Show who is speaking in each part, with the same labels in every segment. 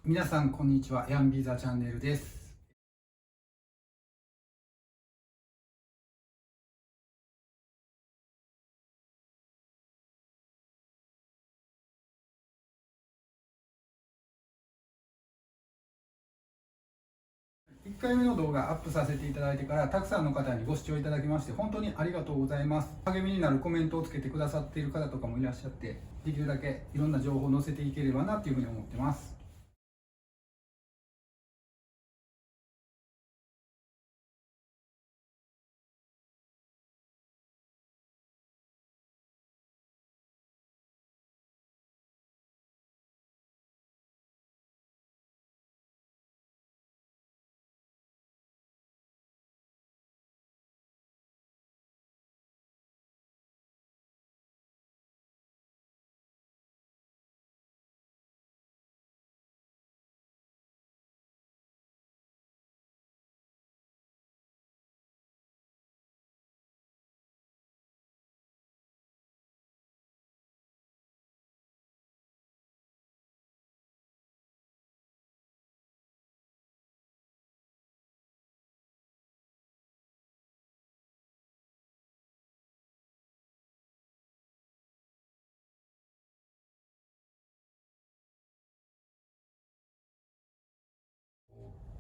Speaker 1: 皆さんこんにちは。ヤンビーザチャンネルです。1回目の動画アップさせていただいてからたくさんの方にご視聴いただきまして本当にありがとうございます。励みになるコメントをつけてくださっている方とかもいらっしゃって、できるだけいろんな情報を載せていければなというふうに思ってます。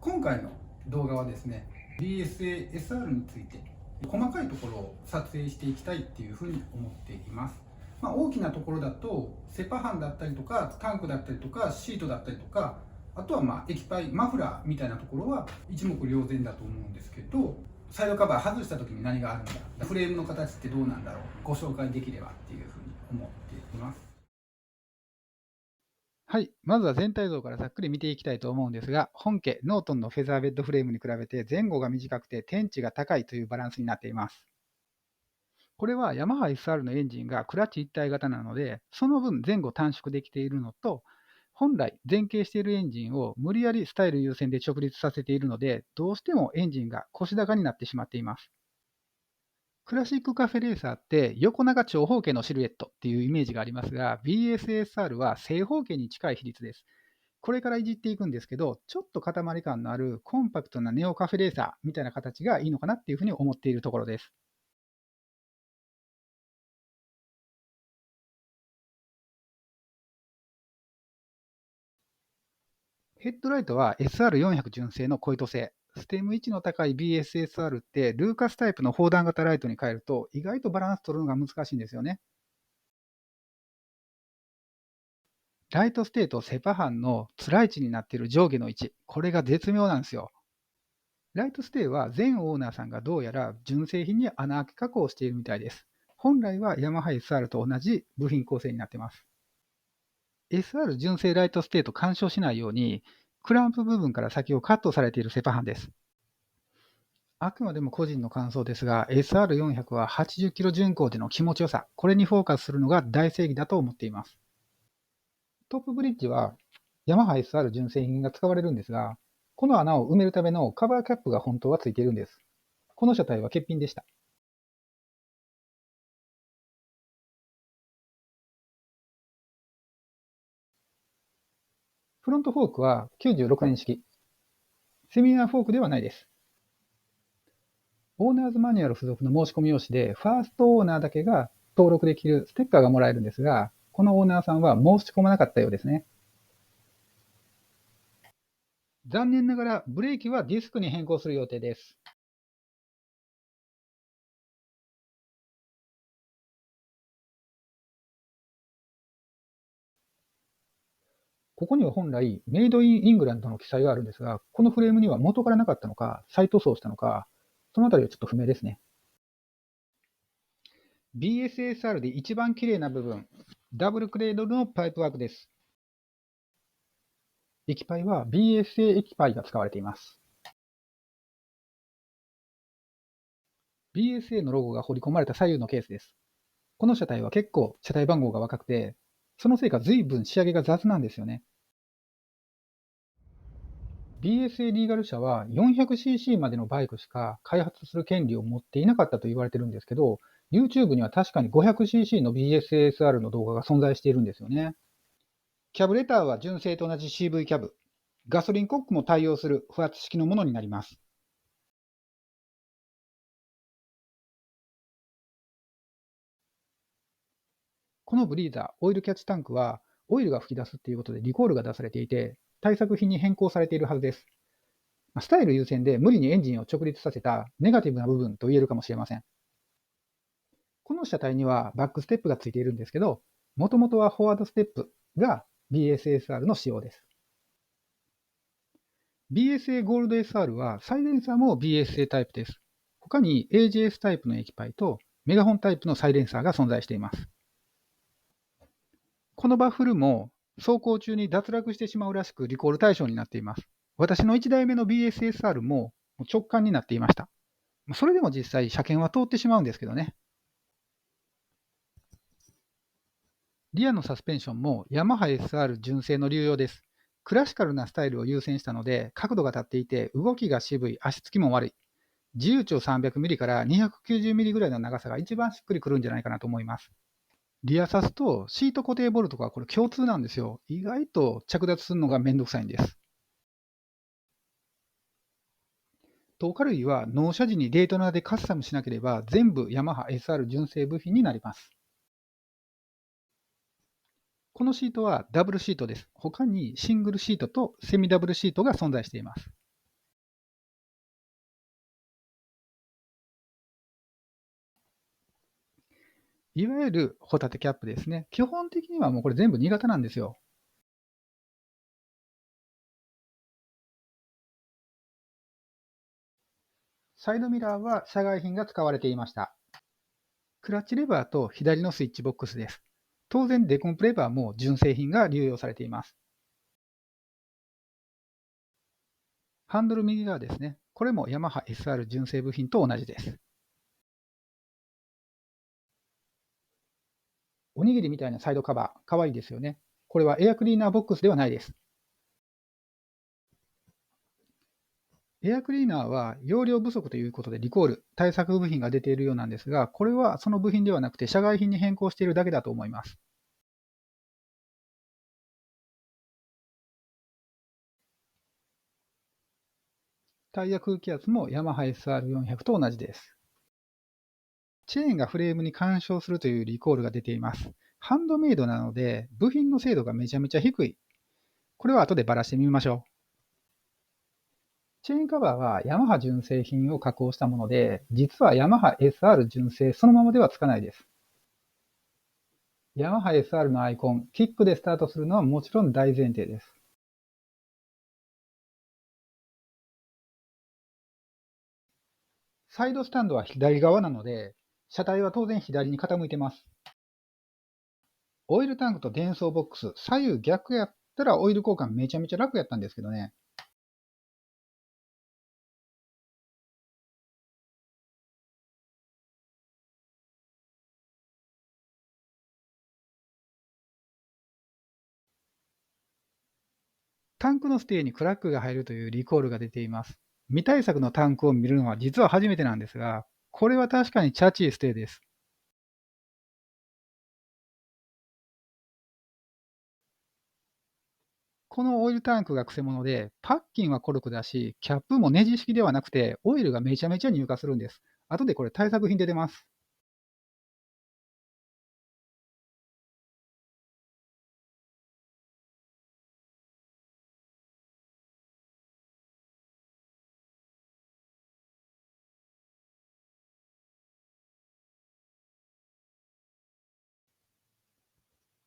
Speaker 1: 今回の動画はですね、BSA-SR について細かいところを撮影していきたいっていうふうに思っています。大きなところだとセパハンだったりとかタンクだったりとかシートだったりとか、あとは液パイマフラーみたいなところは一目瞭然だと思うんですけど、サイドカバー外した時に何があるんだ、フレームの形ってどうなんだろう、ご紹介できればっていうふうに思っています。はい。まずは全体像からざっくり見ていきたいと思うんですが、本家ノートンのフェザーベッドフレームに比べて前後が短くて天地が高いというバランスになっています。これはヤマハ SR のエンジンがクラッチ一体型なので、その分前後短縮できているのと、本来前傾しているエンジンを無理やりスタイル優先で直立させているので、どうしてもエンジンが腰高になってしまっています。クラシックカフェレーサーって横長長方形のシルエットっていうイメージがありますが、BSSR は正方形に近い比率です。これからいじっていくんですけど、ちょっと塊感のあるコンパクトなネオカフェレーサーみたいな形がいいのかなっていうふうに思っているところです。ヘッドライトは SR400 純正のコイト製。ステム位置の高い BSSR ってルーカスタイプの砲弾型ライトに変えると意外とバランス取るのが難しいんですよね。ライトステーとセパハンのつらい位置になっている上下の位置。これが絶妙なんですよ。ライトステーは前オーナーさんがどうやら純正品に穴あけ加工をしているみたいです。本来はヤマハ SR と同じ部品構成になっています。SR 純正ライトステーと干渉しないように、クランプ部分から先をカットされているセパハンです。あくまでも個人の感想ですが、SR400 は80キロ巡航での気持ちよさ、これにフォーカスするのが大正義だと思っています。トップブリッジはヤマハ SR 純正品が使われるんですが、この穴を埋めるためのカバーキャップが本当はついているんです。この車体は欠品でした。フロントフォークは96年式。セミナーフォークではないです。オーナーズマニュアル付属の申し込み用紙で、ファーストオーナーだけが登録できるステッカーがもらえるんですが、このオーナーさんは申し込まなかったようですね。残念ながらブレーキはディスクに変更する予定です。ここには本来、メイドインイングランドの記載があるんですが、このフレームには元からなかったのか、再塗装したのか、そのあたりはちょっと不明ですね。BSSR で一番綺麗な部分、ダブルクレードルのパイプワークです。液パイは BSA 液パイが使われています。BSA のロゴが彫り込まれた左右のケースです。この車体は結構車体番号が若くて、そのせいか随分仕上げが雑なんですよね。BSA リーガル社は 400cc までのバイクしか開発する権利を持っていなかったと言われてるんですけど、YouTube には確かに 500cc の BSASR の動画が存在しているんですよね。キャブレターは純正と同じ CV キャブ。ガソリンコックも対応する不圧式のものになります。このブリーザー、オイルキャッチタンクは、オイルが噴き出すということでリコールが出されていて、対策品に変更されているはずです。スタイル優先で無理にエンジンを直立させたネガティブな部分と言えるかもしれません。この車体にはバックステップがついているんですけど、もともとはフォワードステップが BSSR の仕様です。BSA ゴールド SR はサイレンサーも BSA タイプです。他に AJS タイプの液パイとメガホンタイプのサイレンサーが存在しています。このバッフルも走行中に脱落してしまうらしくリコール対象になっています。私の1台目の BSSR も直感になっていました。それでも実際車検は通ってしまうんですけどね。リアのサスペンションもヤマハ SR 純正の流用です。クラシカルなスタイルを優先したので、角度が立っていて動きが渋い、足つきも悪い。自由長 300mm から 290mm ぐらいの長さが一番しっくりくるんじゃないかなと思います。リアサスとシート固定ボルトがこれ共通なんですよ。意外と着脱するのがめんどくさいんです。トーカ類は納車時にデートナーでカスタムしなければ全部ヤマハ SR 純正部品になります。このシートはダブルシートです。他にシングルシートとセミダブルシートが存在しています。いわゆるホタテキャップですね。基本的にはもうこれ全部2型なんですよ。サイドミラーは社外品が使われていました。クラッチレバーと左のスイッチボックスです。当然デコンプレバーも純正品が流用されています。ハンドル右側ですね。これもヤマハ SR 純正部品と同じです。おにぎりみたいなサイドカバー、かわいいですよね。これはエアクリーナーボックスではないです。エアクリーナーは容量不足ということでリコール、対策部品が出ているようなんですが、これはその部品ではなくて社外品に変更しているだけだと思います。タイヤ空気圧もヤマハ SR400 と同じです。チェーンがフレームに干渉するというリコールが出ています。ハンドメイドなので部品の精度がめちゃめちゃ低い。これは後でバラしてみましょう。チェーンカバーはヤマハ純正品を加工したもので、実はヤマハ SR 純正そのままではつかないです。ヤマハ SR のアイコン、キックでスタートするのはもちろん大前提です。サイドスタンドは左側なので、車体は当然左に傾いてます。オイルタンクと伝送ボックス、左右逆やったらオイル交換めちゃめちゃ楽やったんですけどね。タンクのステーにクラックが入るというリコールが出ています。未対策のタンクを見るのは実は初めてなんですが、これは確かにチャチいステーです。このオイルタンクがくせ者で、パッキンはコルクだし、キャップもネジ式ではなくて、オイルがめちゃめちゃ入荷するんです。後でこれ対策品で出ます。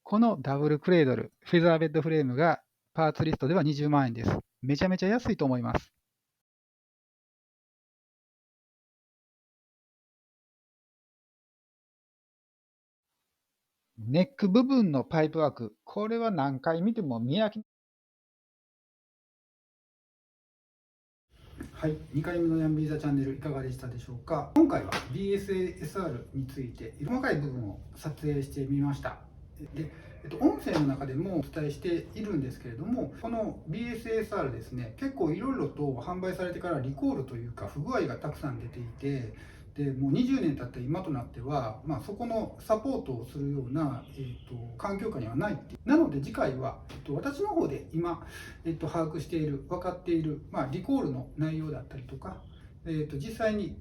Speaker 1: このダブルクレードル、フェザーベッドフレームがパーツリストでは20万円です。めちゃめちゃ安いと思います。ネック部分のパイプ枠、これは何回見ても見飽き。はい、2回目のヤンビーザチャンネルいかがでしたでしょうか。今回は BSASR について細かい部分を撮影してみました。で、音声の中でもお伝えしているんですけれども、この BSASR ですね、結構いろいろと販売されてからリコールというか不具合がたくさん出ていて、でもう20年経った今となっては、そこのサポートをするような、環境下にはないっていう。なので次回は、私の方で今、把握している、分かっている、リコールの内容だったりとか、実際に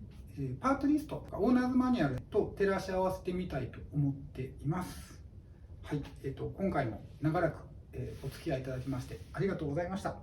Speaker 1: パートリスト、オーナーズマニュアルと照らし合わせてみたいと思っています。はい、今回も長らくお付き合いいただきましてありがとうございました。